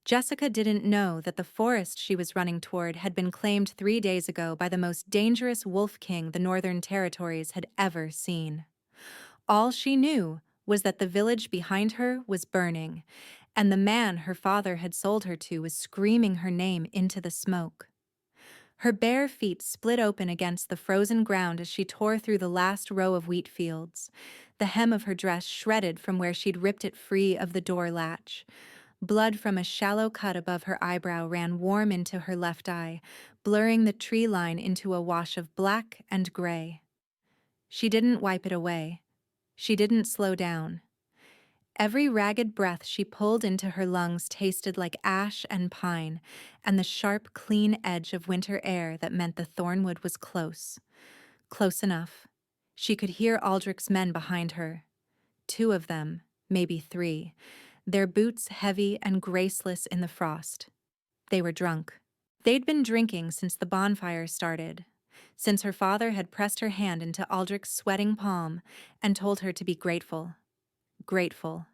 Jessica didn't know that the forest she was running toward had been claimed 3 days ago by the most dangerous wolf king the Northern Territories had ever seen. All she knew was that the village behind her was burning, and the man her father had sold her to was screaming her name into the smoke. Her bare feet split open against the frozen ground as she tore through the last row of wheat fields, the hem of her dress shredded from where she'd ripped it free of the door latch. Blood from a shallow cut above her eyebrow ran warm into her left eye, blurring the tree line into a wash of black and gray. She didn't wipe it away. She didn't slow down. Every ragged breath she pulled into her lungs tasted like ash and pine, and the sharp, clean edge of winter air that meant the Thornwood was close. Close enough. She could hear Aldrich's men behind her. 2 of them, maybe 3, their boots heavy and graceless in the frost. They were drunk. They'd been drinking since the bonfire started, since her father had pressed her hand into Aldrich's sweating palm and told her to be grateful. Grateful,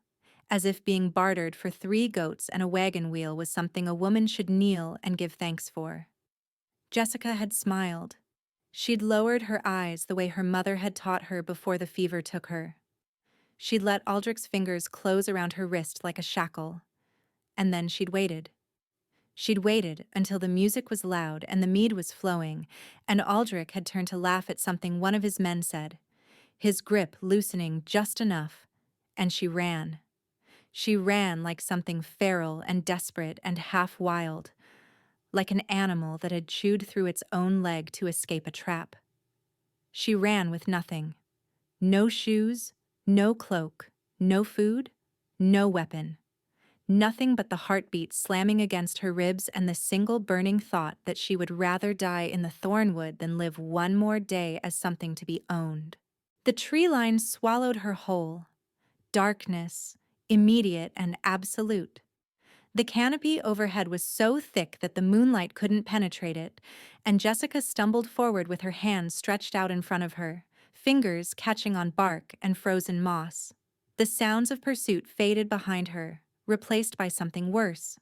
as if being bartered for 3 goats and a wagon wheel was something a woman should kneel and give thanks for. Jessica had smiled. She'd lowered her eyes the way her mother had taught her before the fever took her. She'd let Aldrich's fingers close around her wrist like a shackle. And then she'd waited. She'd waited until the music was loud and the mead was flowing, and Aldrich had turned to laugh at something one of his men said, his grip loosening just enough, and she ran. She ran like something feral and desperate and half-wild, like an animal that had chewed through its own leg to escape a trap. She ran with nothing. No shoes, no cloak, no food, no weapon. Nothing but the heartbeat slamming against her ribs and the single burning thought that she would rather die in the Thornwood than live one more day as something to be owned. The tree line swallowed her whole. Darkness, immediate and absolute. The canopy overhead was so thick that the moonlight couldn't penetrate it, and Jessica stumbled forward with her hands stretched out in front of her, fingers catching on bark and frozen moss. The sounds of pursuit faded behind her, replaced by something worse.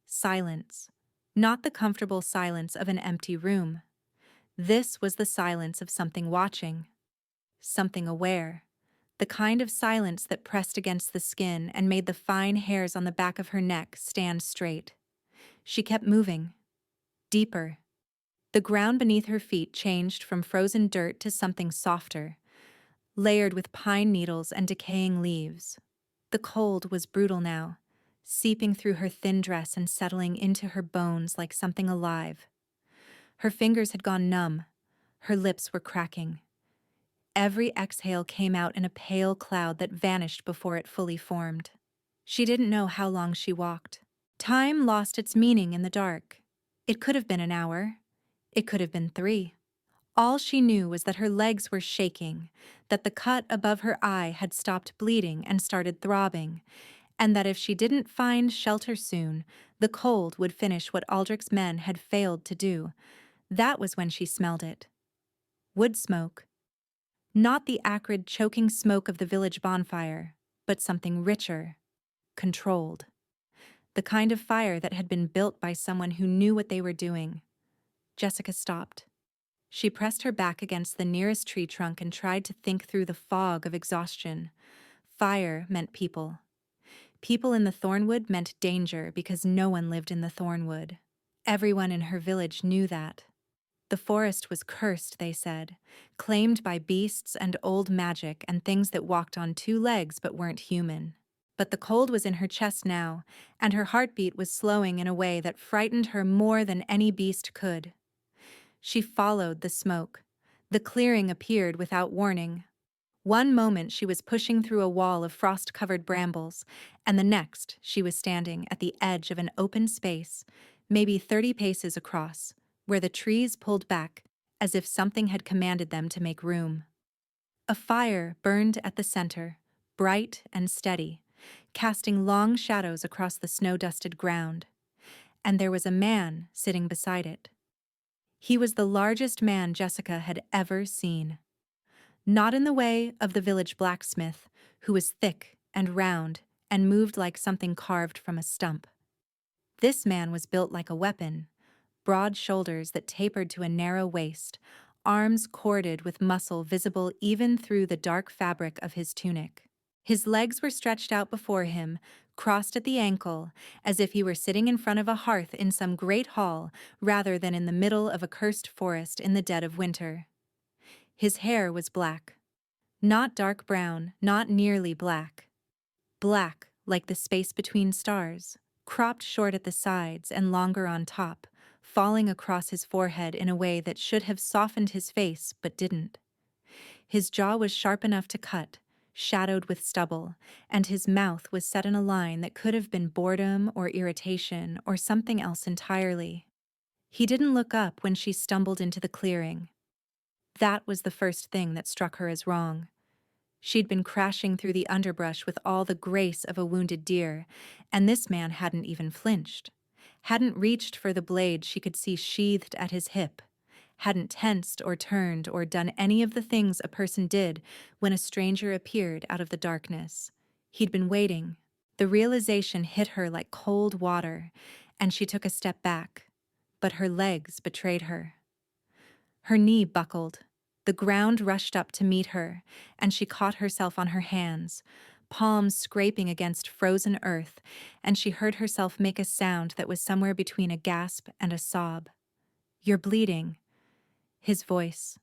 Silence. Not the comfortable silence of an empty room. This was the silence of something watching. Something aware. The kind of silence that pressed against the skin and made the fine hairs on the back of her neck stand straight. She kept moving. Deeper. The ground beneath her feet changed from frozen dirt to something softer, layered with pine needles and decaying leaves. The cold was brutal now, seeping through her thin dress and settling into her bones like something alive. Her fingers had gone numb. Her lips were cracking. Every exhale came out in a pale cloud that vanished before it fully formed. She didn't know how long she walked. Time lost its meaning in the dark. It could have been an hour. It could have been 3. All she knew was that her legs were shaking, that the cut above her eye had stopped bleeding and started throbbing, and that if she didn't find shelter soon, the cold would finish what Aldrich's men had failed to do. That was when she smelled it. Wood smoke. Not the acrid, choking smoke of the village bonfire, but something richer, controlled. The kind of fire that had been built by someone who knew what they were doing. Jessica stopped. She pressed her back against the nearest tree trunk and tried to think through the fog of exhaustion. Fire meant people. People in the Thornwood meant danger because no one lived in the Thornwood. Everyone in her village knew that. The forest was cursed, they said, claimed by beasts and old magic and things that walked on 2 legs but weren't human. But the cold was in her chest now, and her heartbeat was slowing in a way that frightened her more than any beast could. She followed the smoke. The clearing appeared without warning. One moment she was pushing through a wall of frost-covered brambles, and the next she was standing at the edge of an open space, maybe 30 paces across, where the trees pulled back, as if something had commanded them to make room. A fire burned at the center, bright and steady, casting long shadows across the snow-dusted ground. And there was a man sitting beside it. He was the largest man Jessica had ever seen. Not in the way of the village blacksmith, who was thick and round and moved like something carved from a stump. This man was built like a weapon, broad shoulders that tapered to a narrow waist, arms corded with muscle visible even through the dark fabric of his tunic. His legs were stretched out before him, crossed at the ankle, as if he were sitting in front of a hearth in some great hall rather than in the middle of a cursed forest in the dead of winter. His hair was black. Not dark brown, not nearly black. Black, like the space between stars, cropped short at the sides and longer on top, falling across his forehead in a way that should have softened his face but didn't. His jaw was sharp enough to cut, shadowed with stubble, and his mouth was set in a line that could have been boredom or irritation or something else entirely. He didn't look up when she stumbled into the clearing. That was the first thing that struck her as wrong. She'd been crashing through the underbrush with all the grace of a wounded deer, and this man hadn't even flinched, hadn't reached for the blade she could see sheathed at his hip, hadn't tensed or turned or done any of the things a person did when a stranger appeared out of the darkness. He'd been waiting. The realization hit her like cold water, and she took a step back, but her legs betrayed her. Her knee buckled. The ground rushed up to meet her, and she caught herself on her hands, palms scraping against frozen earth, and she heard herself make a sound that was somewhere between a gasp and a sob. "You're bleeding." His voice,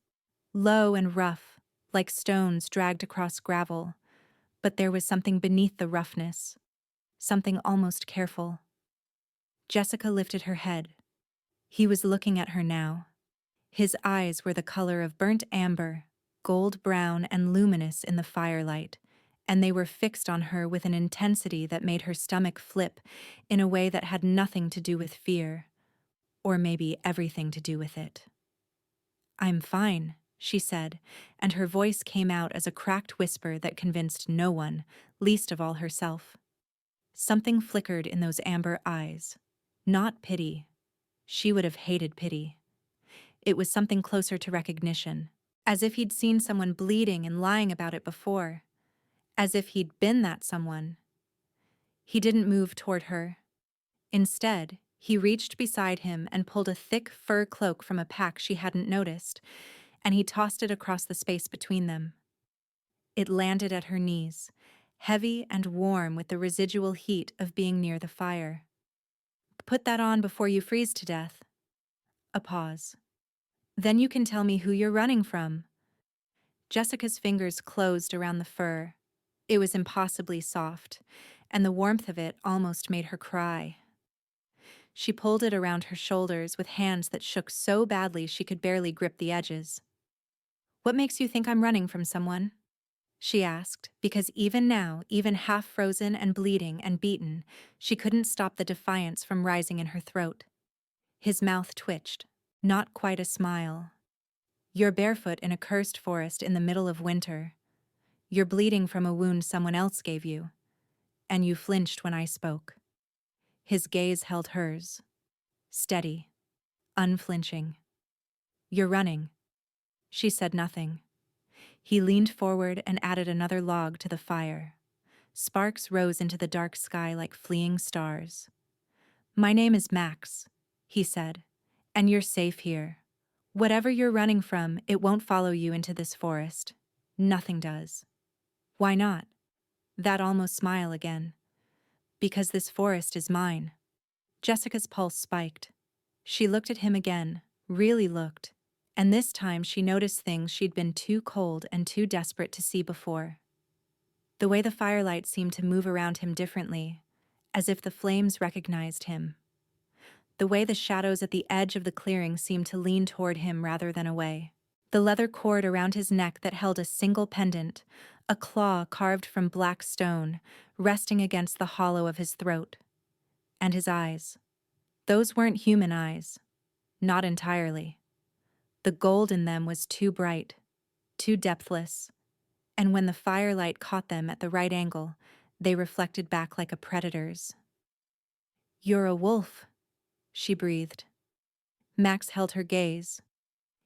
low and rough, like stones dragged across gravel, but there was something beneath the roughness, something almost careful. Jessica lifted her head. He was looking at her now. His eyes were the color of burnt amber, gold brown and luminous in the firelight, and they were fixed on her with an intensity that made her stomach flip in a way that had nothing to do with fear, or maybe everything to do with it. "I'm fine," she said, and her voice came out as a cracked whisper that convinced no one, least of all herself. Something flickered in those amber eyes. Not pity. She would have hated pity. It was something closer to recognition, as if he'd seen someone bleeding and lying about it before, as if he'd been that someone. He didn't move toward her. Instead, he reached beside him and pulled a thick fur cloak from a pack she hadn't noticed, and he tossed it across the space between them. It landed at her knees, heavy and warm with the residual heat of being near the fire. "Put that on before you freeze to death." A pause. "Then you can tell me who you're running from." Jessica's fingers closed around the fur. It was impossibly soft, and the warmth of it almost made her cry. She pulled it around her shoulders with hands that shook so badly she could barely grip the edges. "What makes you think I'm running from someone?" she asked, because even now, even half frozen and bleeding and beaten, she couldn't stop the defiance from rising in her throat. His mouth twitched. Not quite a smile. "You're barefoot in a cursed forest in the middle of winter. You're bleeding from a wound someone else gave you. And you flinched when I spoke." His gaze held hers. Steady. Unflinching. "You're running." She said nothing. He leaned forward and added another log to the fire. Sparks rose into the dark sky like fleeing stars. "My name is Max," he said, "and you're safe here. Whatever you're running from, it won't follow you into this forest. Nothing does." "Why not?" That almost smile again. "Because this forest is mine." Jessica's pulse spiked. She looked at him again, really looked, and this time she noticed things she'd been too cold and too desperate to see before. The way the firelight seemed to move around him differently, as if the flames recognized him. The way the shadows at the edge of the clearing seemed to lean toward him rather than away. The leather cord around his neck that held a single pendant, a claw carved from black stone, resting against the hollow of his throat. And his eyes. Those weren't human eyes. Not entirely. The gold in them was too bright, too depthless, and when the firelight caught them at the right angle, they reflected back like a predator's. "You're a wolf," she breathed. Max held her gaze.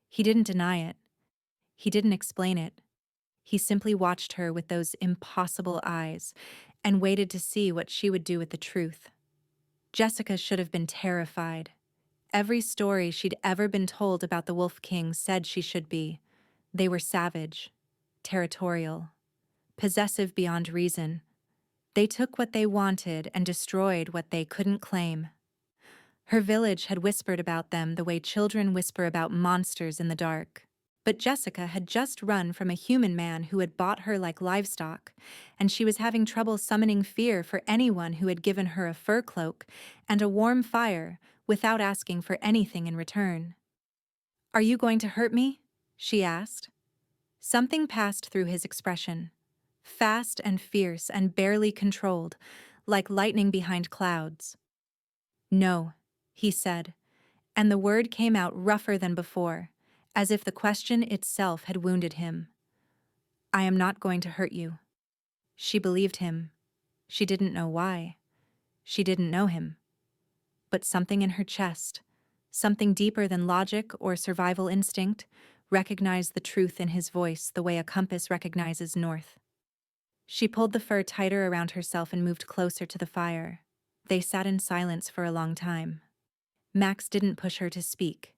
He didn't deny it. He didn't explain it. He simply watched her with those impossible eyes and waited to see what she would do with the truth. Jessica should have been terrified. Every story she'd ever been told about the Wolf King said she should be. They were savage, territorial, possessive beyond reason. They took what they wanted and destroyed what they couldn't claim. Her village had whispered about them the way children whisper about monsters in the dark. But Jessica had just run from a human man who had bought her like livestock, and she was having trouble summoning fear for anyone who had given her a fur cloak and a warm fire without asking for anything in return. "Are you going to hurt me?" she asked. Something passed through his expression, fast and fierce and barely controlled, like lightning behind clouds. "No," he said, and the word came out rougher than before, as if the question itself had wounded him. "I am not going to hurt you." She believed him. She didn't know why. She didn't know him. But something in her chest, something deeper than logic or survival instinct, recognized the truth in his voice the way a compass recognizes north. She pulled the fur tighter around herself and moved closer to the fire. They sat in silence for a long time. Max didn't push her to speak.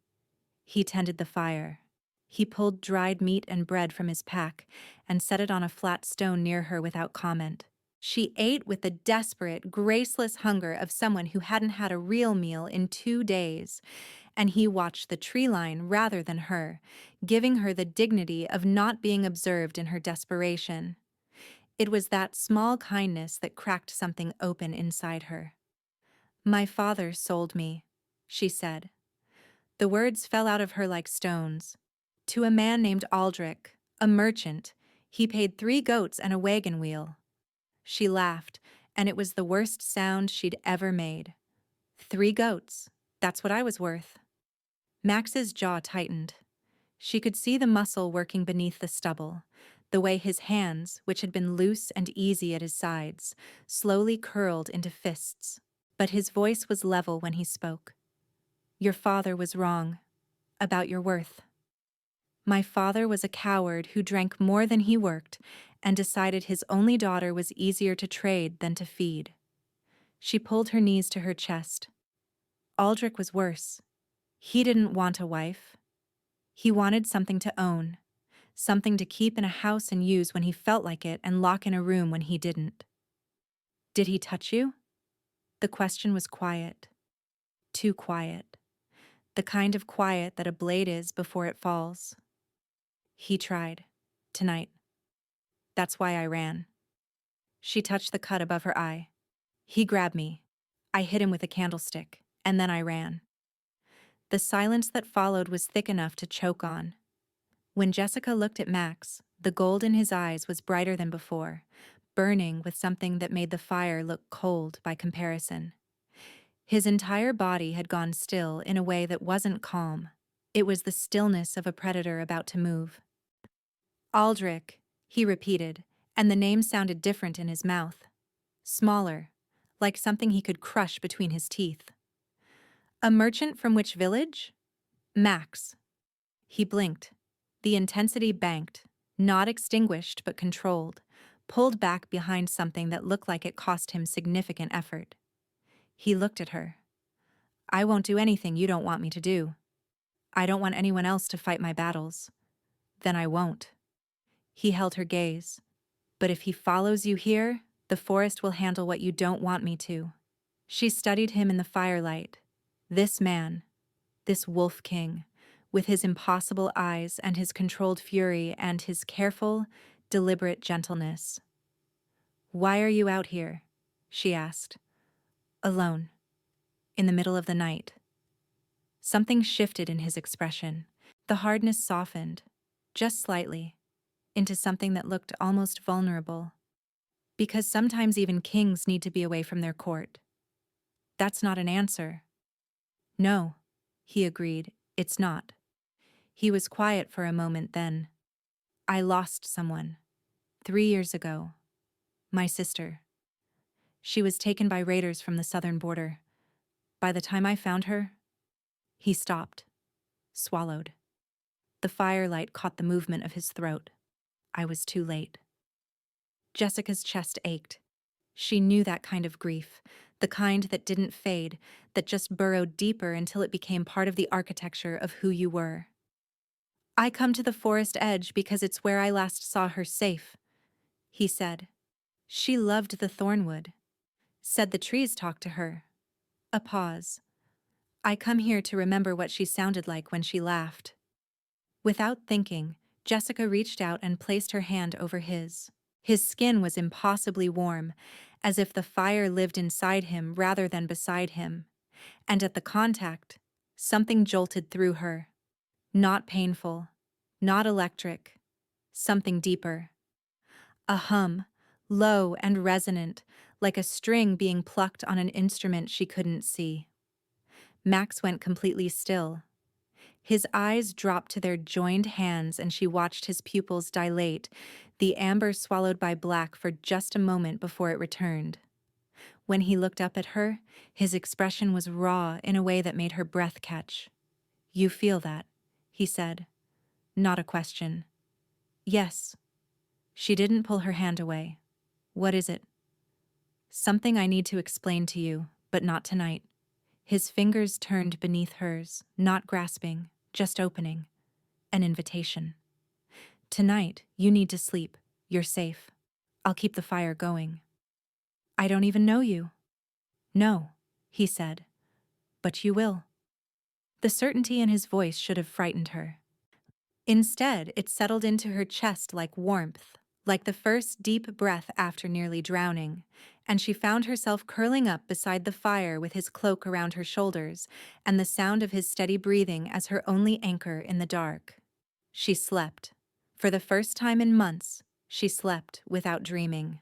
He tended the fire. He pulled dried meat and bread from his pack and set it on a flat stone near her without comment. She ate with the desperate, graceless hunger of someone who hadn't had a real meal in 2 days, and he watched the tree line rather than her, giving her the dignity of not being observed in her desperation. It was that small kindness that cracked something open inside her. "My father sold me," she said. The words fell out of her like stones. "To a man named Aldrich, a merchant. He paid 3 goats and a wagon wheel." She laughed, and it was the worst sound she'd ever made. 3 goats. That's what I was worth. Max's jaw tightened. She could see the muscle working beneath the stubble, the way his hands, which had been loose and easy at his sides, slowly curled into fists. But his voice was level when he spoke. "Your father was wrong about your worth. My father was a coward who drank more than he worked and decided his only daughter was easier to trade than to feed." She pulled her knees to her chest. Aldrich was worse. He didn't want a wife. He wanted something to own, something to keep in a house and use when he felt like it and lock in a room when he didn't. "Did he touch you?" The question was quiet. Too quiet. The kind of quiet that a blade is before it falls. "He tried. Tonight. That's why I ran." She touched the cut above her eye. "He grabbed me. I hit him with a candlestick, and then I ran." The silence that followed was thick enough to choke on. When Jessica looked at Max, the gold in his eyes was brighter than before, burning with something that made the fire look cold by comparison. His entire body had gone still in a way that wasn't calm. It was the stillness of a predator about to move. "Aldrich," he repeated, and the name sounded different in his mouth. Smaller, like something he could crush between his teeth. "A merchant from which village?" "Max." He blinked. The intensity banked, not extinguished but controlled, pulled back behind something that looked like it cost him significant effort. He looked at her. "I won't do anything you don't want me to do. I don't want anyone else to fight my battles. Then I won't." He held her gaze. "But if he follows you here, the forest will handle what you don't want me to." She studied him in the firelight. This man, this Wolf King, with his impossible eyes and his controlled fury and his careful, deliberate gentleness. "Why are you out here?" she asked. "Alone. In the middle of the night." Something shifted in his expression. The hardness softened, just slightly, into something that looked almost vulnerable. "Because sometimes even kings need to be away from their court." "That's not an answer." "No," he agreed, "it's not." He was quiet for a moment then. "I lost someone. 3 years ago. My sister. She was taken by raiders from the southern border. By the time I found her..." He stopped, swallowed. The firelight caught the movement of his throat. "I was too late." Jessica's chest ached. She knew that kind of grief, the kind that didn't fade, that just burrowed deeper until it became part of the architecture of who you were. I come to the forest edge because it's where I last saw her safe, he said. She loved the Thornwood. Said the trees talked to her. A pause. I come here to remember what she sounded like when she laughed. Without thinking, Jessica reached out and placed her hand over his. His skin was impossibly warm, as if the fire lived inside him rather than beside him. And at the contact, something jolted through her. Not painful, not electric, something deeper. A hum, low and resonant, like a string being plucked on an instrument she couldn't see. Max went completely still. His eyes dropped to their joined hands and she watched his pupils dilate, the amber swallowed by black for just a moment before it returned. When he looked up at her, his expression was raw in a way that made her breath catch. You feel that, he said. Not a question. Yes. She didn't pull her hand away. What is it? Something I need to explain to you, but not tonight. His fingers turned beneath hers, not grasping, just opening. An invitation. Tonight, you need to sleep. You're safe. I'll keep the fire going. I don't even know you. No, he said. But you will. The certainty in his voice should have frightened her. Instead, it settled into her chest like warmth, like the first deep breath after nearly drowning, and she found herself curling up beside the fire with his cloak around her shoulders and the sound of his steady breathing as her only anchor in the dark. She slept. For the first time in months, she slept without dreaming.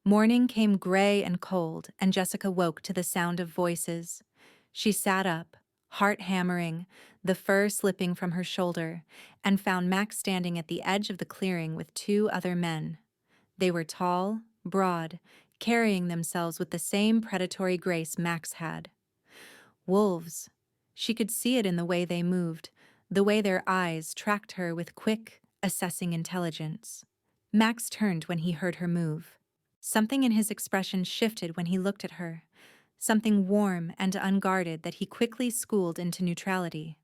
Morning came gray and cold, and Jessica woke to the sound of voices. She sat up, heart hammering, the fur slipping from her shoulder, and found Max standing at the edge of the clearing with two other men. They were tall, broad, carrying themselves with the same predatory grace Max had. Wolves. She could see it in the way they moved, the way their eyes tracked her with quick, assessing intelligence. Max turned when he heard her move. Something in his expression shifted when he looked at her, something warm and unguarded that he quickly schooled into neutrality.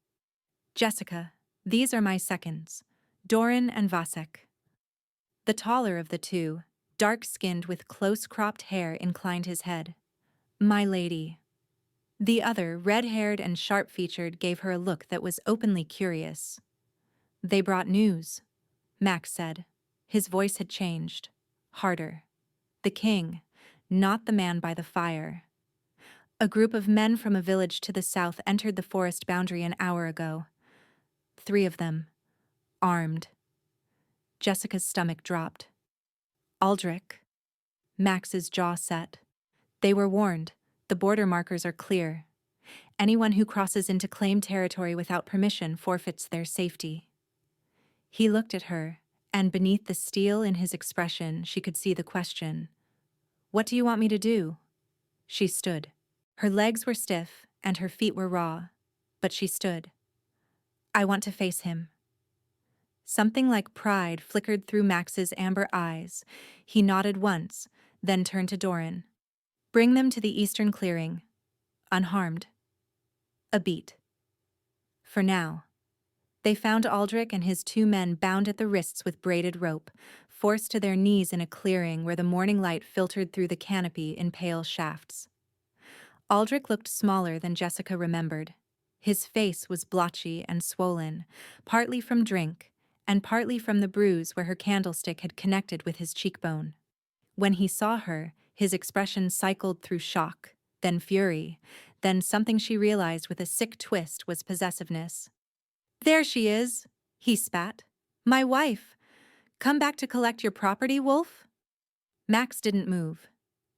Jessica, these are my seconds, Doran and Vasek. The taller of the two, dark-skinned with close-cropped hair, inclined his head. My lady. The other, red-haired and sharp-featured, gave her a look that was openly curious. They brought news, Max said. His voice had changed. Harder. The king, not the man by the fire. A group of men from a village to the south entered the forest boundary an hour ago. 3 of them. Armed. Jessica's stomach dropped. Aldrich. Max's jaw set. They were warned. The border markers are clear. Anyone who crosses into claimed territory without permission forfeits their safety. He looked at her, and beneath the steel in his expression, she could see the question. What do you want me to do? She stood. Her legs were stiff, and her feet were raw, but she stood. I want to face him. Something like pride flickered through Max's amber eyes. He nodded once, then turned to Doran. Bring them to the eastern clearing. Unharmed. A beat. For now. They found Aldrich and his 2 men bound at the wrists with braided rope, forced to their knees in a clearing where the morning light filtered through the canopy in pale shafts. Aldrich looked smaller than Jessica remembered. His face was blotchy and swollen, partly from drink, and partly from the bruise where her candlestick had connected with his cheekbone. When he saw her, his expression cycled through shock, then fury, then something she realized with a sick twist was possessiveness. There she is, he spat. My wife. Come back to collect your property, Wolf? Max didn't move,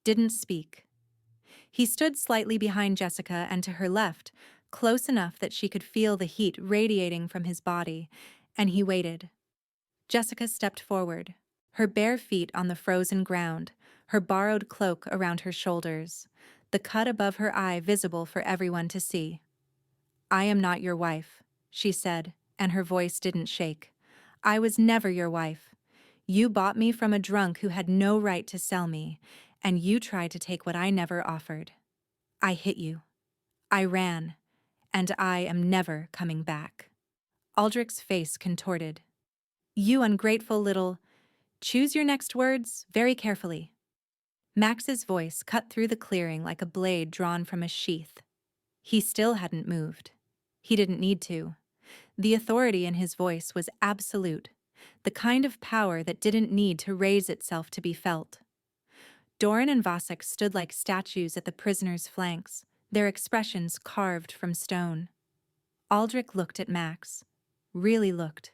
didn't speak. He stood slightly behind Jessica and to her left, close enough that she could feel the heat radiating from his body, and he waited. Jessica stepped forward, her bare feet on the frozen ground, her borrowed cloak around her shoulders, the cut above her eye visible for everyone to see. I am not your wife, she said, and her voice didn't shake. I was never your wife. You bought me from a drunk who had no right to sell me, and you tried to take what I never offered. I hit you. I ran, and I am never coming back." Aldrich's face contorted. "You ungrateful little—" "Choose your next words very carefully." Max's voice cut through the clearing like a blade drawn from a sheath. He still hadn't moved. He didn't need to. The authority in his voice was absolute, the kind of power that didn't need to raise itself to be felt. Doran and Vasek stood like statues at the prisoner's flanks, their expressions carved from stone. Aldrich looked at Max, really looked,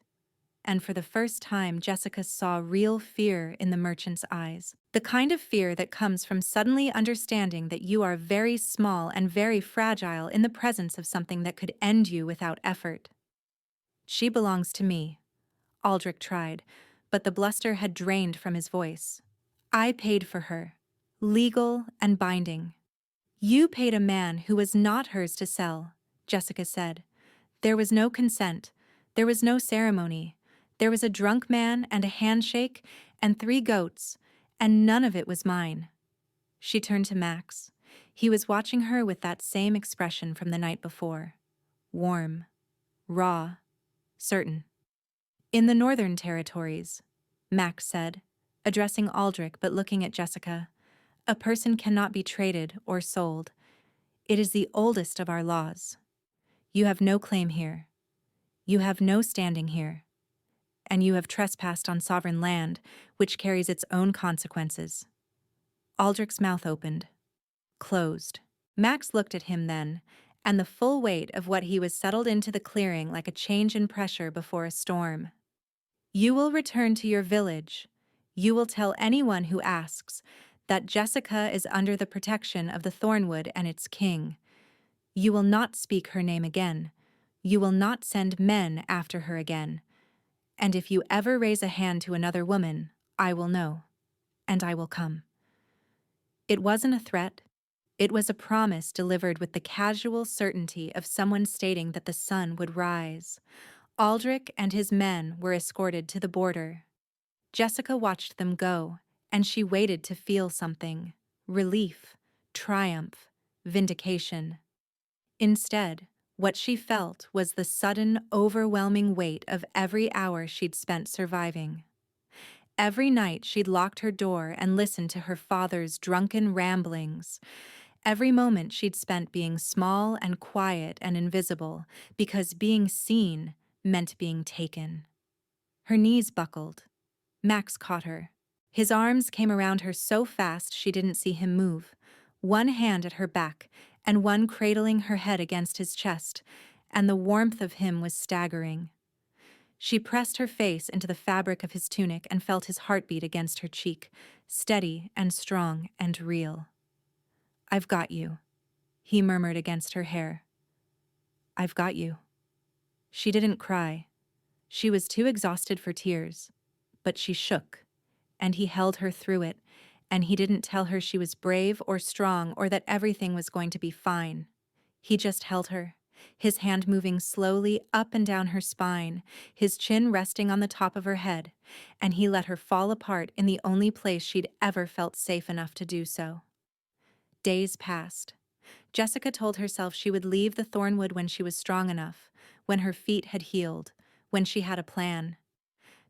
and for the first time Jessica saw real fear in the merchant's eyes. The kind of fear that comes from suddenly understanding that you are very small and very fragile in the presence of something that could end you without effort. "She belongs to me," Aldrich tried, but the bluster had drained from his voice. "I paid for her. Legal and binding." "You paid a man who was not hers to sell," Jessica said. "There was no consent. There was no ceremony. There was a drunk man and a handshake and 3 goats, and none of it was mine." She turned to Max. He was watching her with that same expression from the night before. Warm, raw, certain. "In the Northern Territories," Max said, addressing Aldrich but looking at Jessica, "a person cannot be traded or sold. It is the oldest of our laws. You have no claim here. You have no standing here. And you have trespassed on sovereign land, which carries its own consequences." Aldrich's mouth opened, closed. Max looked at him then, and the full weight of what he was settled into the clearing like a change in pressure before a storm. "You will return to your village. You will tell anyone who asks that Jessica is under the protection of the Thornwood and its king. You will not speak her name again. You will not send men after her again. And if you ever raise a hand to another woman, I will know, and I will come." It wasn't a threat. It was a promise delivered with the casual certainty of someone stating that the sun would rise. Aldrich and his men were escorted to the border. Jessica watched them go, and she waited to feel something: relief, triumph, vindication. Instead, what she felt was the sudden, overwhelming weight of every hour she'd spent surviving. Every night she'd locked her door and listened to her father's drunken ramblings. Every moment she'd spent being small and quiet and invisible, because being seen meant being taken. Her knees buckled. Max caught her. His arms came around her so fast she didn't see him move, one hand at her back and one cradling her head against his chest, and the warmth of him was staggering. She pressed her face into the fabric of his tunic and felt his heartbeat against her cheek, steady and strong and real. "I've got you," he murmured against her hair. "I've got you." She didn't cry. She was too exhausted for tears, but she shook, and he held her through it, and he didn't tell her she was brave or strong or that everything was going to be fine. He just held her, his hand moving slowly up and down her spine, his chin resting on the top of her head, and he let her fall apart in the only place she'd ever felt safe enough to do so. Days passed. Jessica told herself she would leave the Thornwood when she was strong enough, when her feet had healed, when she had a plan.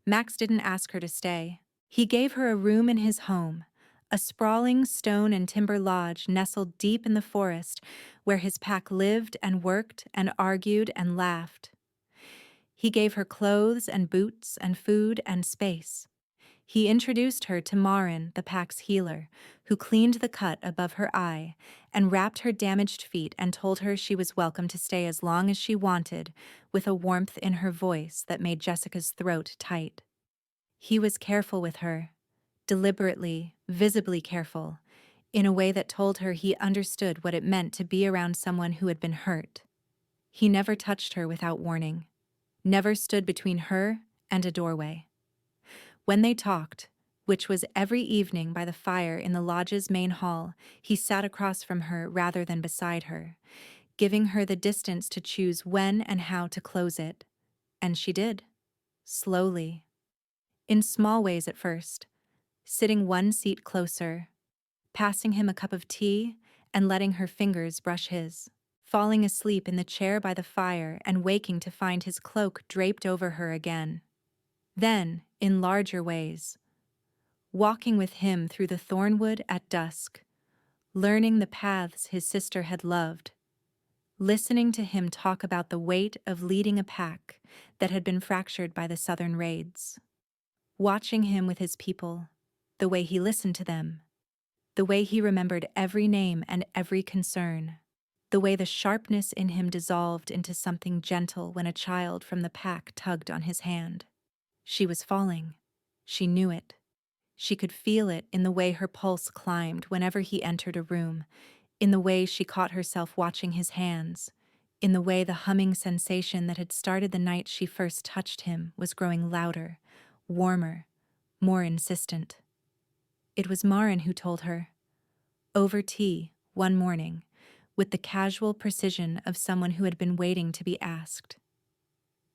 Max didn't ask her to stay. He gave her a room in his home, a sprawling stone and timber lodge nestled deep in the forest where his pack lived and worked and argued and laughed. He gave her clothes and boots and food and space. He introduced her to Marin, the pack's healer, who cleaned the cut above her eye and wrapped her damaged feet and told her she was welcome to stay as long as she wanted, with a warmth in her voice that made Jessica's throat tight. He was careful with her, deliberately, visibly careful, in a way that told her he understood what it meant to be around someone who had been hurt. He never touched her without warning, never stood between her and a doorway. When they talked, which was every evening by the fire in the lodge's main hall, he sat across from her rather than beside her, giving her the distance to choose when and how to close it. And she did, slowly. In small ways at first, sitting one seat closer, passing him a cup of tea and letting her fingers brush his, falling asleep in the chair by the fire and waking to find his cloak draped over her again. Then, in larger ways, walking with him through the Thornwood at dusk, learning the paths his sister had loved, listening to him talk about the weight of leading a pack that had been fractured by the southern raids, watching him with his people, the way he listened to them, the way he remembered every name and every concern, the way the sharpness in him dissolved into something gentle when a child from the pack tugged on his hand. She was falling. She knew it. She could feel it in the way her pulse climbed whenever he entered a room, in the way she caught herself watching his hands, in the way the humming sensation that had started the night she first touched him was growing louder, warmer, more insistent. It was Maren who told her, over tea, one morning, with the casual precision of someone who had been waiting to be asked.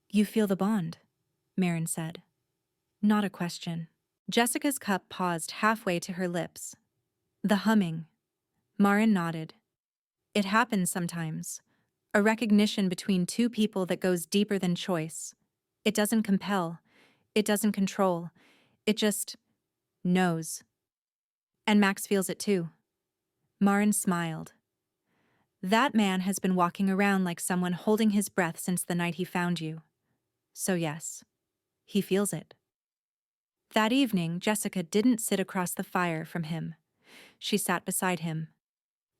"You feel the bond," Maren said. Not a question. Jessica's cup paused halfway to her lips. The humming. Maren nodded. It happens sometimes. A recognition between two people that goes deeper than choice. It doesn't compel. It doesn't control. It just knows. And Max feels it too. Maren smiled. That man has been walking around like someone holding his breath since the night he found you. So yes, he feels it. That evening, Jessica didn't sit across the fire from him. She sat beside him,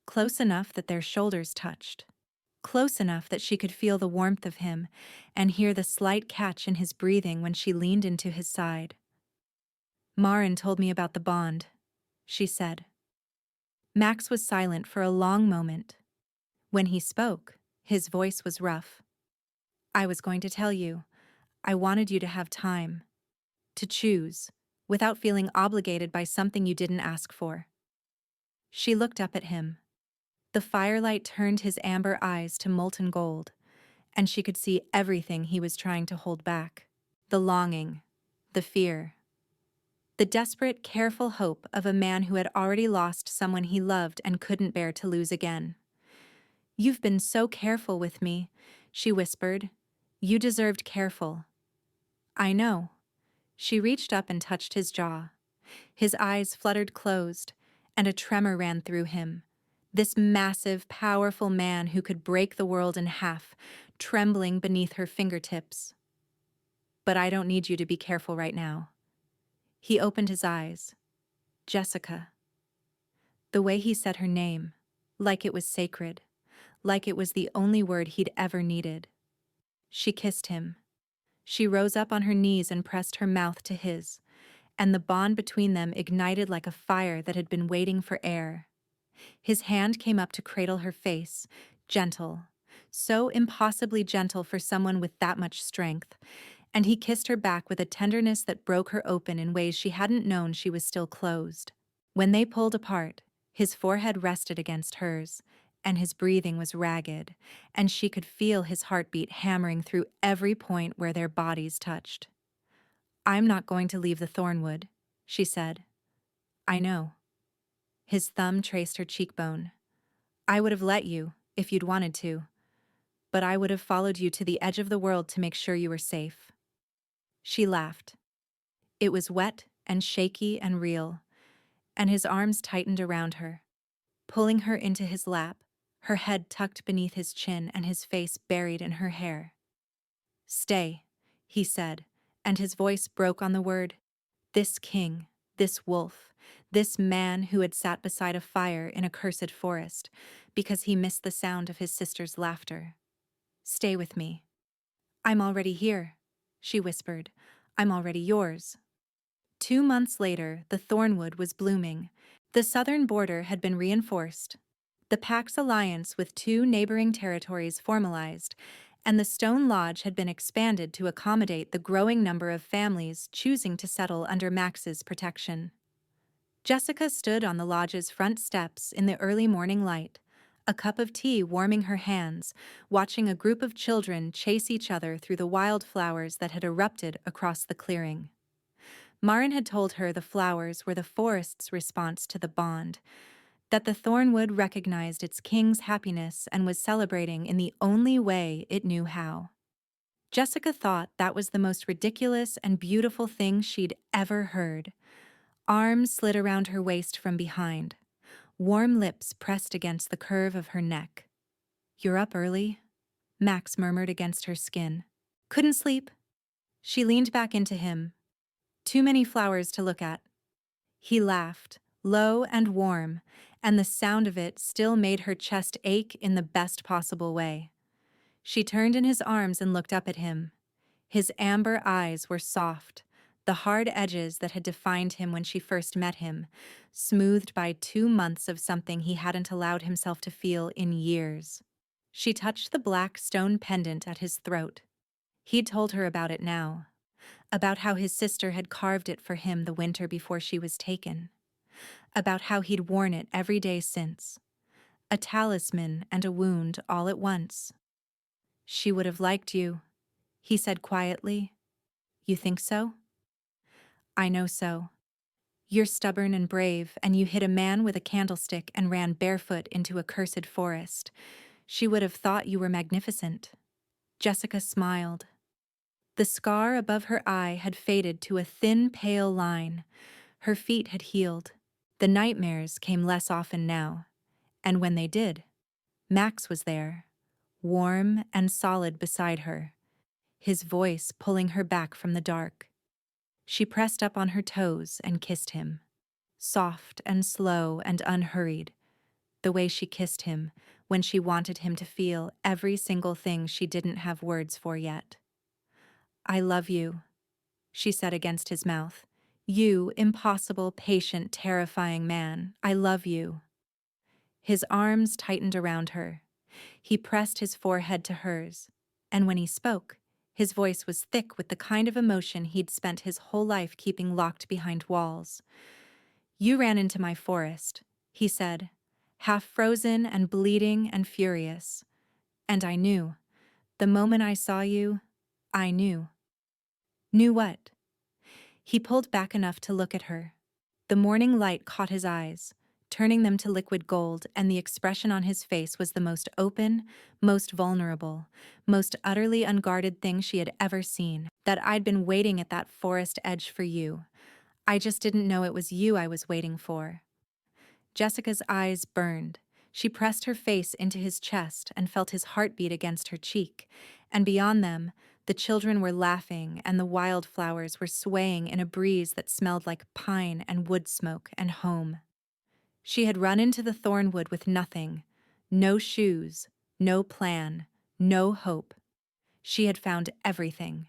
close enough that their shoulders touched, close enough that she could feel the warmth of him and hear the slight catch in his breathing when she leaned into his side. "Maren told me about the bond," she said. Max was silent for a long moment. When he spoke, his voice was rough. "I was going to tell you. I wanted you to have time. To choose, without feeling obligated by something you didn't ask for." She looked up at him. The firelight turned his amber eyes to molten gold, and she could see everything he was trying to hold back. The longing, the fear, the desperate, careful hope of a man who had already lost someone he loved and couldn't bear to lose again. "You've been so careful with me," she whispered. "You deserved careful." "I know." She reached up and touched his jaw. His eyes fluttered closed, and a tremor ran through him. This massive, powerful man who could break the world in half, trembling beneath her fingertips. "But I don't need you to be careful right now." He opened his eyes. "Jessica." The way he said her name, like it was sacred, like it was the only word he'd ever needed. She kissed him. She rose up on her knees and pressed her mouth to his, and the bond between them ignited like a fire that had been waiting for air. His hand came up to cradle her face, gentle, so impossibly gentle for someone with that much strength, and he kissed her back with a tenderness that broke her open in ways she hadn't known she was still closed. When they pulled apart, his forehead rested against hers, and his breathing was ragged, and she could feel his heartbeat hammering through every point where their bodies touched. "I'm not going to leave the Thornwood," she said. "I know." His thumb traced her cheekbone. "I would have let you, if you'd wanted to. But I would have followed you to the edge of the world to make sure you were safe." She laughed. It was wet and shaky and real, and his arms tightened around her, pulling her into his lap, her head tucked beneath his chin and his face buried in her hair. "Stay," he said, and his voice broke on the word. This king, this wolf, this man who had sat beside a fire in a cursed forest because he missed the sound of his sister's laughter. "Stay with me." "I'm already here," she whispered. "I'm already yours." 2 months later, the Thornwood was blooming. The southern border had been reinforced. The pack's alliance with 2 neighboring territories formalized, and the stone lodge had been expanded to accommodate the growing number of families choosing to settle under Max's protection. Jessica stood on the lodge's front steps in the early morning light, a cup of tea warming her hands, watching a group of children chase each other through the wildflowers that had erupted across the clearing. Maren had told her the flowers were the forest's response to the bond, that the Thornwood recognized its king's happiness and was celebrating in the only way it knew how. Jessica thought that was the most ridiculous and beautiful thing she'd ever heard. Arms slid around her waist from behind. Warm lips pressed against the curve of her neck. "You're up early?" Max murmured against her skin. "Couldn't sleep." She leaned back into him. "Too many flowers to look at." He laughed, low and warm, and the sound of it still made her chest ache in the best possible way. She turned in his arms and looked up at him. His amber eyes were soft, the hard edges that had defined him when she first met him, smoothed by 2 months of something he hadn't allowed himself to feel in years. She touched the black stone pendant at his throat. He'd told her about it now, about how his sister had carved it for him the winter before she was taken, about how he'd worn it every day since. A talisman and a wound all at once. "She would have liked you," he said quietly. "You think so?" "I know so. You're stubborn and brave, and you hit a man with a candlestick and ran barefoot into a cursed forest. She would have thought you were magnificent." Jessica smiled. The scar above her eye had faded to a thin, pale line. Her feet had healed. The nightmares came less often now, and when they did, Max was there, warm and solid beside her, his voice pulling her back from the dark. She pressed up on her toes and kissed him, soft and slow and unhurried, the way she kissed him when she wanted him to feel every single thing she didn't have words for yet. "I love you," she said against his mouth. "You, impossible, patient, terrifying man, I love you." His arms tightened around her. He pressed his forehead to hers, and when he spoke, his voice was thick with the kind of emotion he'd spent his whole life keeping locked behind walls. "You ran into my forest," he said, half frozen and bleeding and furious. "And I knew. The moment I saw you, I knew." "Knew what?" He pulled back enough to look at her. The morning light caught his eyes, turning them to liquid gold, and the expression on his face was the most open, most vulnerable, most utterly unguarded thing she had ever seen. "That I'd been waiting at that forest edge for you. I just didn't know it was you I was waiting for." Jessica's eyes burned. She pressed her face into his chest and felt his heartbeat against her cheek, and beyond them, the children were laughing and the wildflowers were swaying in a breeze that smelled like pine and wood smoke and home. She had run into the Thornwood with nothing, no shoes, no plan, no hope. She had found everything.